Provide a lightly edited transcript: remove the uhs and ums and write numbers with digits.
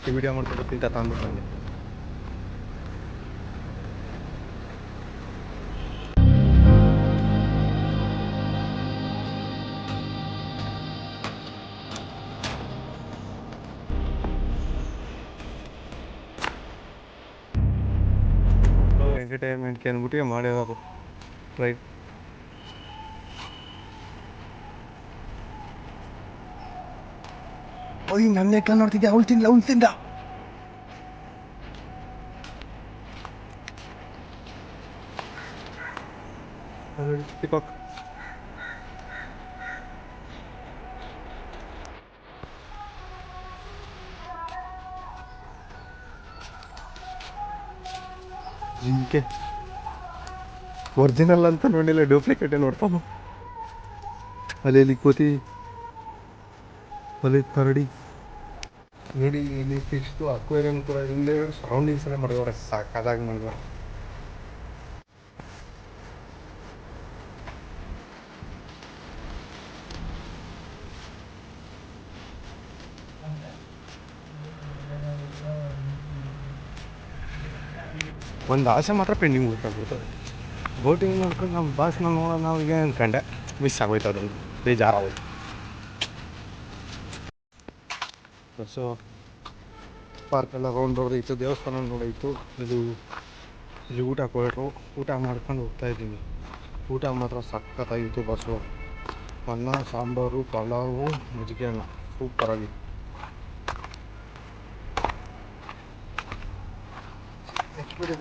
ಈ ವಿಡಿಯೋ ಮಾಡ್ಕೊಂಡು ತಿಂತ ತಂದ್ಬಿಟ್ಟು ನನಗೆ ಎಂಟರ್ಟೈನ್ಮೆಂಟ್ಗೆ ಅಂದ್ಬಿಟ್ಟು ಮಾಡಿರೋದು ರೈಟ್. ಓಯ್ ನನ್ನ ಲೆಕ್ಕ ನೋಡ್ತಿದ್ದೆ, ಅವಳು ತಿಂದ ಪಿಕಾಕ್. ಜಿಂಕೆ ಒರಿಜಿನಲ್ ಅಂತ ನೋಡಿಲ್ಲ, ಡೂಪ್ಲಿಕೇಟೇ ನೋಡ್ತಾನು. ಅಲ್ಲಿ ಕೋತಿ, ಅಲ್ಲಿ ಕರಡಿ ನೋಡಿ. ಇಲ್ಲಿ ಫಿಶ್ದು ಅಕ್ವೇರಿಯಂ ಕೂಡ ಇಲ್ಲೇ ಸರೌಂಡಿಂಗ್ಸ್ ಎಲ್ಲ ಮಾಡಿದವ್ರೆ, ಸಾಕಾಗಿ ಮಾಡಿದವ್ರೆ. ಒಂದು ಆಸೆ ಮಾತ್ರ ಪೆಂಡಿಂಗ್ ಉಳ್ಕೊಂಡ್ಬಿಡ್ತದೆ. ಬೋಟಿಂಗ್ ಮಾಡ್ಕೊಂಡು ನಮ್ಮ ಬಾಸ್ನ ನೋಡೋಣ ನಾವೀಗ ಅಂದ್ಕೊಂಡೆ, ಮಿಸ್ ಆಗೋಯ್ತು, ಅದೊಂದು ಬೇಜಾರಾಗೋಯ್ತು. ಸೊ ಪಾರ್ಕೆಲ್ಲ ರೌಂಡ್ ಹೊಡೆದಿತ್ತು, ದೇವಸ್ಥಾನ ನೋಡಾಯಿತು. ಇಲ್ಲಿ ಊಟಕ್ಕೆ ಹೊರಟು ಊಟ ಮಾಡ್ಕೊಂಡು ಹೋಗ್ತಾಯಿದ್ದೀನಿ. ಊಟ ಮಾತ್ರ ಸಖತ್ತಾಗಿತ್ತು ಬಸ್ಸು. ಅನ್ನ, ಸಾಂಬಾರು, ಪಲಾವು, ಮಜ್ಜಿಗೆ ಅನ್ನ ಸೂಪರಾಗಿತ್ತು. Next video